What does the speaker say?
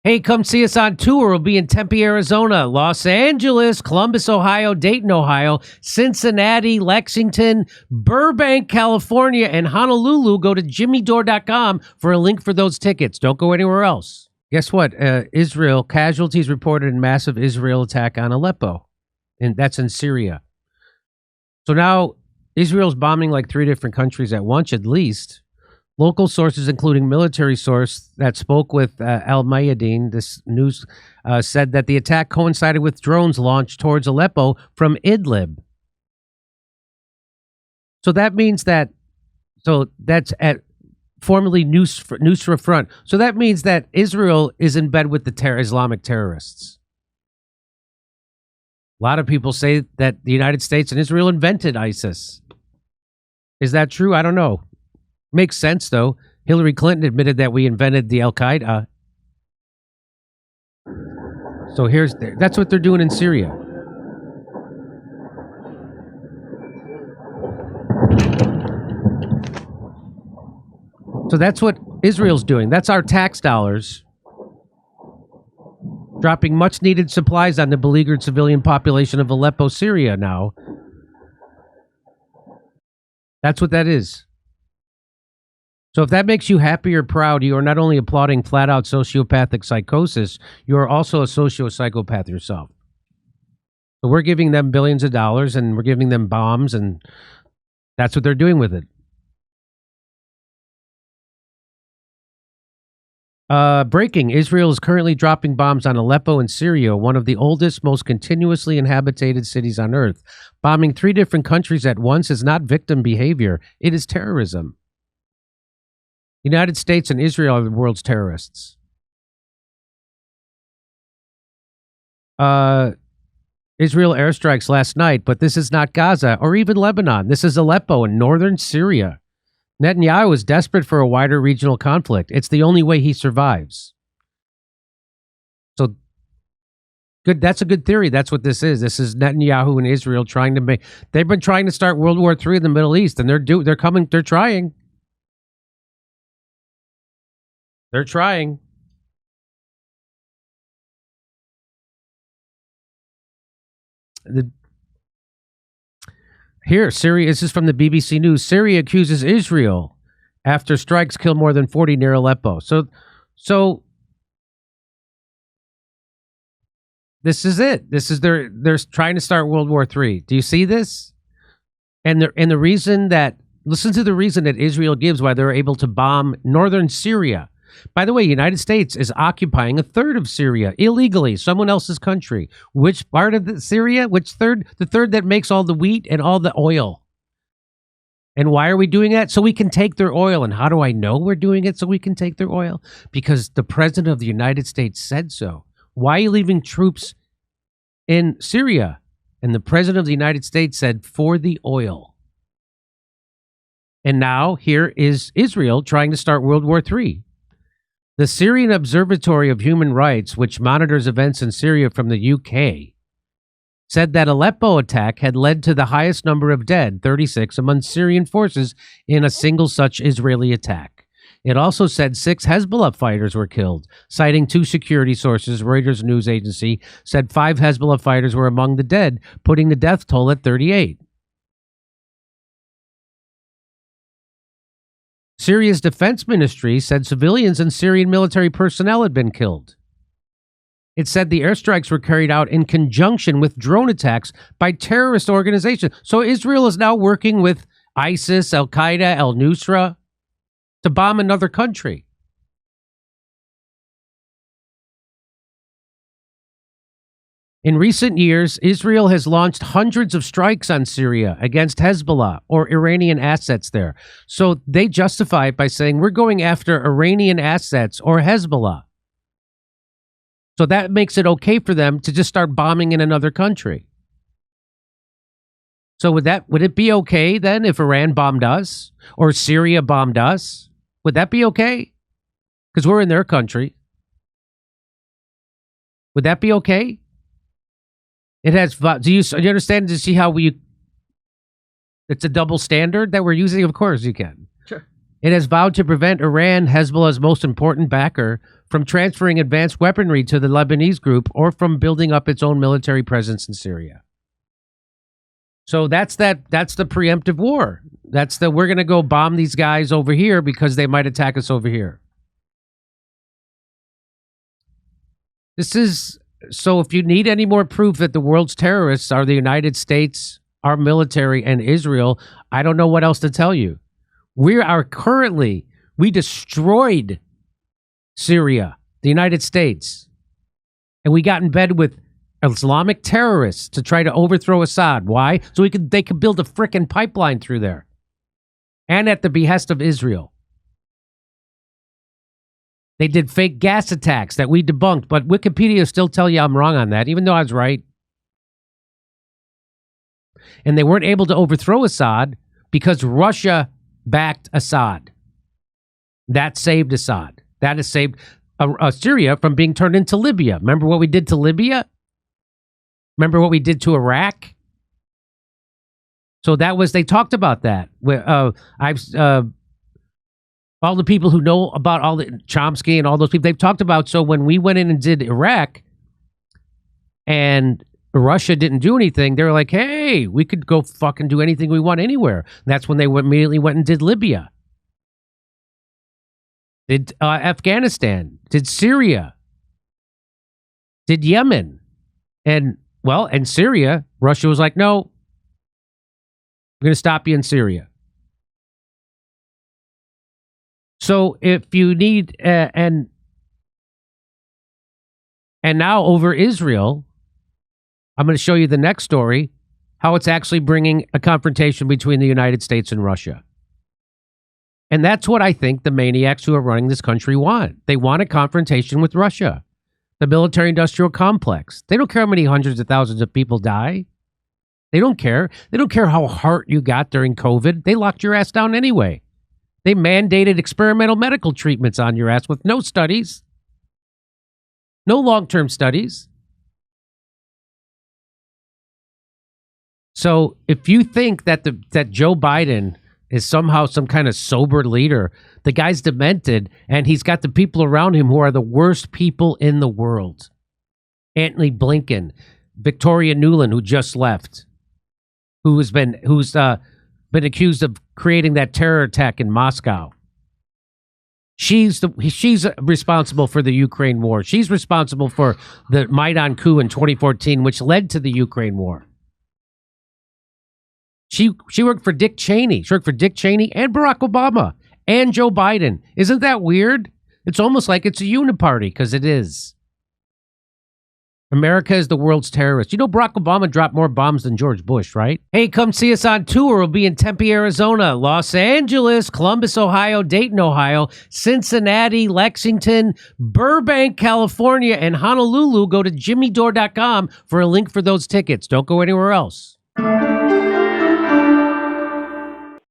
Hey, come see us on tour. We'll be in Tempe, Arizona, Los Angeles, Columbus, Ohio, Dayton, Ohio, Cincinnati, Lexington, Burbank, California, and Honolulu. Go to jimmydore.com for a link for those tickets. Don't go anywhere else. Guess what? Israel, casualties reported in massive Israel attack on Aleppo. And that's in Syria. So now Israel's bombing like 3 different countries at once, at least. Local sources, including military source that spoke with Al Mayadeen, this news said that the attack coincided with drones launched towards Aleppo from Idlib. So that means that, that's at formerly Nusra Front. So that means that Israel is in bed with the Islamic terrorists. A lot of people say that the United States and Israel invented ISIS. Is that true? I don't know. Makes sense, though. Hillary Clinton admitted that we invented the Al-Qaeda. So that's what they're doing in Syria. So that's what Israel's doing. That's our tax dollars dropping much-needed supplies on the beleaguered civilian population of Aleppo, Syria now. That's what that is. So if that makes you happy or proud, you are not only applauding flat-out sociopathic psychosis, you are also a socio-psychopath yourself. So we're giving them billions of dollars, and we're giving them bombs, and that's what they're doing with it. Breaking. Israel is currently dropping bombs on Aleppo and Syria, one of the oldest, most continuously inhabited cities on Earth. Bombing 3 different countries at once is not victim behavior. It is terrorism. The United States and Israel are the world's terrorists. Israel airstrikes last night, but this is not Gaza or even Lebanon. This is Aleppo in northern Syria. Netanyahu is desperate for a wider regional conflict. It's the only way he survives. So, good. That's a good theory. That's what this is. This is Netanyahu and Israel trying to make. They've been trying to start World War III in the Middle East, and they're coming. They're trying. They're trying. Here, Syria, this is from the BBC News. Syria accuses Israel after strikes kill more than 40 near Aleppo. So this is it. This is they're trying to start World War III. Do you see this? And the reason that, listen to the reason that Israel gives why they're able to bomb northern Syria. By the way, the United States is occupying a third of Syria illegally, someone else's country. Which part of Syria? Which third? The third that makes all the wheat and all the oil. And why are we doing that? So we can take their oil. And how do I know we're doing it so we can take their oil? Because the president of the United States said so. Why are you leaving troops in Syria? And the president of the United States said, for the oil. And now here is Israel trying to start World War III. The Syrian Observatory of Human Rights, which monitors events in Syria from the UK, said that Aleppo attack had led to the highest number of dead, 36, among Syrian forces in a single such Israeli attack. It also said 6 Hezbollah fighters were killed, citing 2 security sources. Reuters news agency said 5 Hezbollah fighters were among the dead, putting the death toll at 38. Syria's defense ministry said civilians and Syrian military personnel had been killed. It said the airstrikes were carried out in conjunction with drone attacks by terrorist organizations. So Israel is now working with ISIS, Al-Qaeda, al-Nusra to bomb another country. In recent years, Israel has launched hundreds of strikes on Syria against Hezbollah or Iranian assets there. So they justify it by saying we're going after Iranian assets or Hezbollah. So that makes it okay for them to just start bombing in another country. So would it be okay then if Iran bombed us or Syria bombed us? Would that be okay? Because we're in their country. Would that be okay? It has. Do you understand? Do you see how it's a double standard that we're using? Of course you can. Sure. It has vowed to prevent Iran, Hezbollah's most important backer, from transferring advanced weaponry to the Lebanese group or from building up its own military presence in Syria. So that's the preemptive war. We're going to go bomb these guys over here because they might attack us over here. So if you need any more proof that the world's terrorists are the United States, our military, and Israel, I don't know what else to tell you. We destroyed Syria, the United States, and we got in bed with Islamic terrorists to try to overthrow Assad. Why? So they could build a frickin' pipeline through there. And at the behest of Israel. They did fake gas attacks that we debunked, but Wikipedia still tell you I'm wrong on that, even though I was right. And they weren't able to overthrow Assad because Russia backed Assad. That saved Assad. That has saved Syria from being turned into Libya. Remember what we did to Libya? Remember what we did to Iraq? So they talked about that. All the people who know about all the Chomsky and all those people, they've talked about, so when we went in and did Iraq and Russia didn't do anything, they were like, hey, we could go fucking do anything we want anywhere. And that's when they immediately went and did Libya. Did Afghanistan, did Syria, did Yemen. And Syria, Russia was like, no, we're going to stop you in Syria. So if you need, and now over Israel, I'm going to show you the next story, how it's actually bringing a confrontation between the United States and Russia. And that's what I think the maniacs who are running this country want. They want a confrontation with Russia, the military-industrial complex. They don't care how many hundreds of thousands of people die. They don't care. They don't care how hurt you got during COVID. They locked your ass down anyway. They mandated experimental medical treatments on your ass with no studies, no long-term studies. So if you think that that Joe Biden is somehow some kind of sober leader, the guy's demented, and he's got the people around him who are the worst people in the world. Antony Blinken, Victoria Nuland, who just left, who's been accused of creating that terror attack in Moscow. She's responsible for the Ukraine war. She's responsible for the Maidan coup in 2014, which led to the Ukraine war. She worked for Dick Cheney. She worked for Dick Cheney and Barack Obama and Joe Biden. Isn't that weird? It's almost like it's a uniparty, because it is. America is the world's terrorist. You know Barack Obama dropped more bombs than George Bush, right? Hey, come see us on tour. We'll be in Tempe, Arizona, Los Angeles, Columbus, Ohio, Dayton, Ohio, Cincinnati, Lexington, Burbank, California, and Honolulu. Go to jimmydore.com for a link for those tickets. Don't go anywhere else.